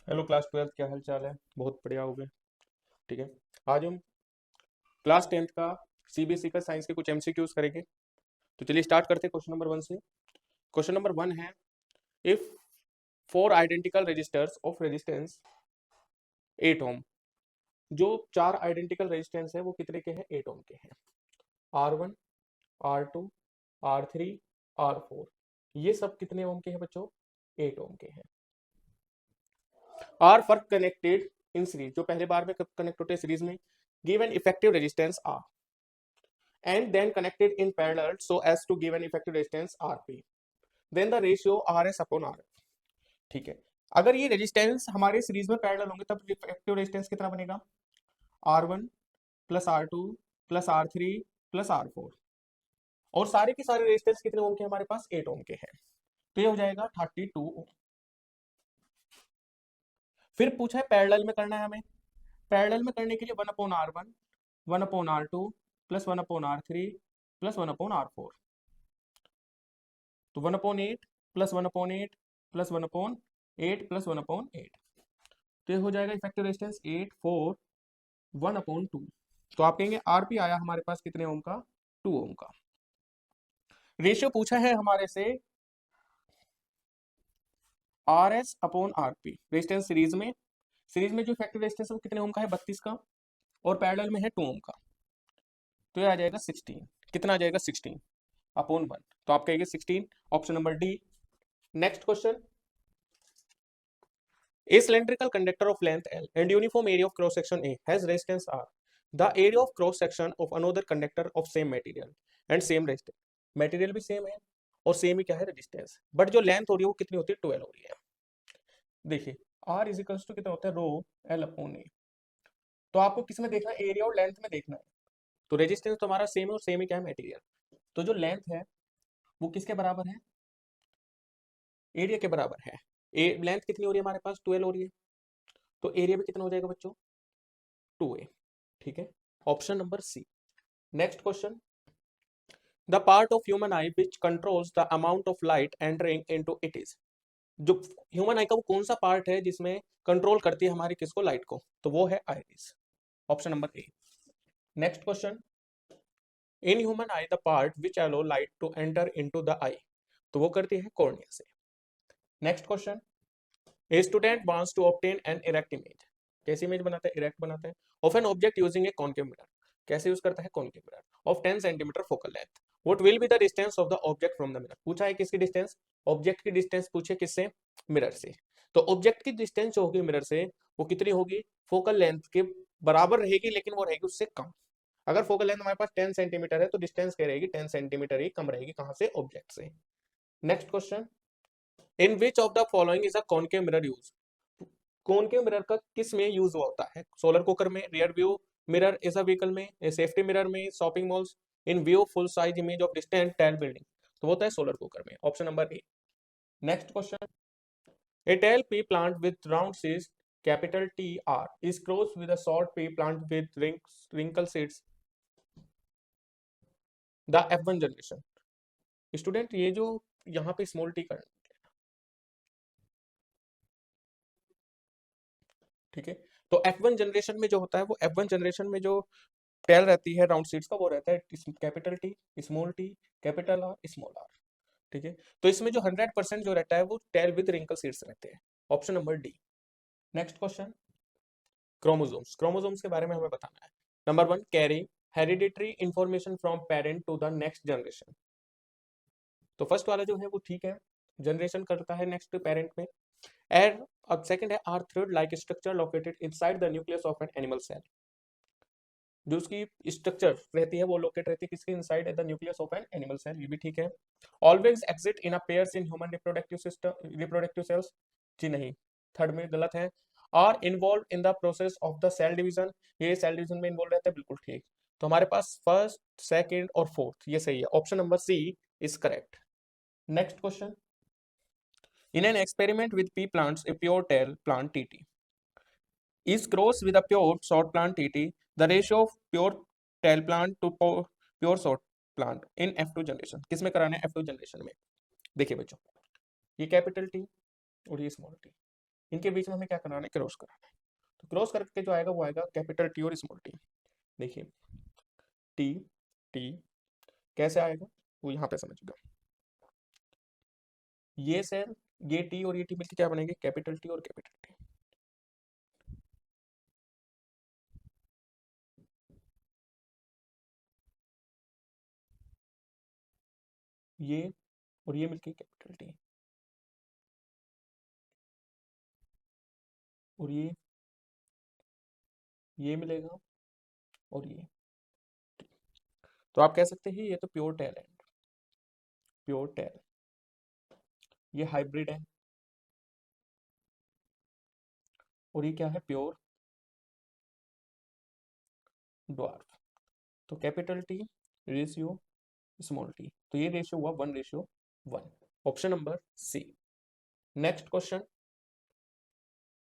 Hello class 12 क्या हाल चाल है। बहुत बढ़िया हो गए। ठीक है। आज हम क्लास 10th का सीबीएसई का साइंस के कुछ एमसीक्यूज करेंगे। तो चलिए स्टार्ट करते हैं क्वेश्चन नंबर 1 से। क्वेश्चन नंबर 1 है, if four identical registers of resistance 8 ohm, जो चार आइडेंटिकल रेजिस्टेंस है वो कितने के हैं? 8 ओम के हैं। R1, R2, R3, R4, ये सब कितने ओम के हैं बच्चों? 8 ओम के हैं। आर फर्क कनेक्टेड इन सीरीज, जो पहले बार में कनेक्ट होते हैं सीरीज में, give an effective resistance R and then connected in parallel so as to give an effective resistance Rp. Then the ratio Rs upon Rf. ठीक है। अगर ये रेजिस्टेंस हमारे सीरीज में पैरेलल होंगे तब इफेक्टिव रेजिस्टेंस कितना बनेगा? R1 plus R2 plus R3 plus R4, और सारे के सारे रेजिस्टेंस कितने ओम के हमारे पास? 8 ओम के हैं। तो ये हो जाएगा 32 ओम। फिर पूछा है पैरेलल में करना है हमें। पैरेलल में करने के लिए 1 upon R1, 1 upon R2 plus 1 upon R3 plus 1 upon R4, तो 1/8 प्लस 1/8 प्लस 1/8 प्लस 1/8, तो ये हो जाएगा इफेक्टिव रेजिस्टेंस 8 4 1/2। तो आप कहेंगे आरपी आया हमारे पास कितने ओम का? 2 ओम का। रेशियो पूछा है हमारे से R S upon RP. Resistance series में जो इफेक्टिव रेजिस्टेंस है वो कितने ओम का है? 32 का, और पैरेलल में है 2 ओम का। तो ये आ जाएगा 16। कितना आ जाएगा? 16 अपॉन 1। तो आप कहेंगे 16, option number D. Next question, A cylindrical conductor of length L and uniform area of cross section A has resistance R. The area of cross section of another conductor of same material and same resistance. Material भी same है और same ही क्या है? Resistance. But जो length हो रही है वो कितनी होती है? 12 हो रही है। देखिए R इज इक्वल्स टू कितना होता है? रो L अपॉन ए। तो आपको किस में देखना है? एरिया और लेंथ में देखना है। तो रेजिस्टेंस तो हमारा सेम है और सेम ही क्या है? मटेरियल। तो जो लेंथ है वो किसके बराबर है? एरिया के बराबर है। लेंथ कितनी हो रही है हमारे पास? 12 हो रही है। तो एरिया भी कितना हो जाएगा बच्चों? 2a। ठीक है, option number C. Next question, the part of human eye which controls the amount of light entering into it is. जो ह्यूमन आई का वो कौन सा पार्ट है जिसमें कंट्रोल करती है हमारी किसको? लाइट को। तो वो है iris, option number A. Next question, in human eye the part which allow light to enter into the eye, तो वो करती है कॉर्निया से। Next question, a student wants to obtain an erect image. कैसी इमेज बनाता है? Erect बनाता है। Of an object using a concave mirror. कैसे यूज करता है? Concave mirror. Of 10 centimetre focal length. What will be the distance of the object from the mirror. पूछा है किसकी डिस्टेंस? ऑब्जेक्ट की डिस्टेंस पूछे किससे? मिरर से। तो ऑब्जेक्ट की डिस्टेंस जो होगी मिरर से वो कितनी होगी? फोकल लेंथ के बराबर रहेगी, लेकिन वो रहेगी उससे कम। अगर फोकल लेंथ हमारे पास 10 सेंटीमीटर है तो डिस्टेंस क्या रहेगी? 10 सेंटीमीटर ही कम रहेगी। कहां से? ऑब्जेक्ट से। Next question, in which of the following is a concave mirror use. Concave mirror का किस में यूज होता है? सोलर कुकर में, rear view mirror is a vehicle में, सेफ्टी मिरर में, shopping malls, in view full size image of distant tall building. तो होता है सोलर कुकर में, option number A. Next question, a tall pea plant with round seeds capital T R is cross with a short pea plant with wrinkle seeds the F1 generation. Student ये जो यहाँ पे small T कर, ठीक है, तो F1 generation में जो होता है वो F1 जनरेशन में जो टेल रहती है राउंड सीड्स का वो रहता है capital T, capital R, small R. ठीक है, तो इसमें जो 100% जो रहता है वो टेल विद रिंकल सीड्स रहते हैं, option number D. Next question, chromosomes. Chromosomes के बारे में हमें बताना है। Number 1, carry hereditary information from parent to the next generation. तो फर्स्ट वाला जो है वो ठीक है, जनरेशन करता है नेक्स्ट पेरेंट में। एंड अब सेकंड है are thread like structure located inside the nucleus of an animal cell. जो उसकी स्ट्रक्चर रहती है वो लोकेट रहती है किसके? Inside the nucleus of an animal cell. ये भी ठीक है। Always exist in a pairs in human reproductive system, reproductive cells. जी नहीं, थर्ड में गलत है। Are involve in the process of the cell division, ये सेल डिवीजन में इन्वॉल्व रहता है, बिल्कुल ठीक। तो हमारे पास फर्स्ट, सेकंड और फोर्थ ये सही है, option number C is correct. Next question, in an experiment with pea plants a pure tall plant TT is crossed with a pure short plant TT, the ratio of pure tail plant to pure short plant in F2 generation. किस में कराना है? F2 generation में। देखिए बच्चों, ये capital T और ये स्मॉल टी, इनके बीच में हमें क्या कराना है, क्रॉस कराना है। तो क्रॉस करके जो आएगा वो आएगा कैपिटल टी और स्मॉल टी। देखिए टी टी कैसे आएगा वो यहाँ पे समझिएगा। ये सेल, ये टी और ये टी मिलकर क्या बनेंगे, कैपिटल टी और कैपिटल टी। ये और ये मिलके कैपिटल टी, और ये मिलेगा और ये। तो आप कह सकते हैं ये तो प्योर टेल है, प्योर टेल। ये हाइब्रिड है और ये क्या है, प्योर ड्वार्फ। तो capital T ratio small T, तो ये रेशियो हुआ 1:1। Option number C. Next question,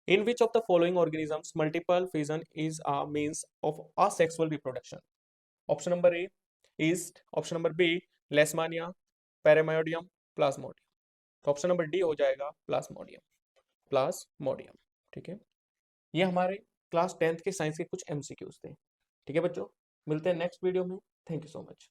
in which of the following organisms multiple fission is a means of asexual reproduction? Option number A yeast, option number B Leishmania, Paramecium, Plasmodium. तो option number D हो जाएगा Plasmodium, Plasmodium. ठीक है, ये हमारे class 10th के science के कुछ एमसीक्यूज थे। ठीक है बच्चों, मिलते हैं नेक्स्ट वीडियो में। Thank you so much.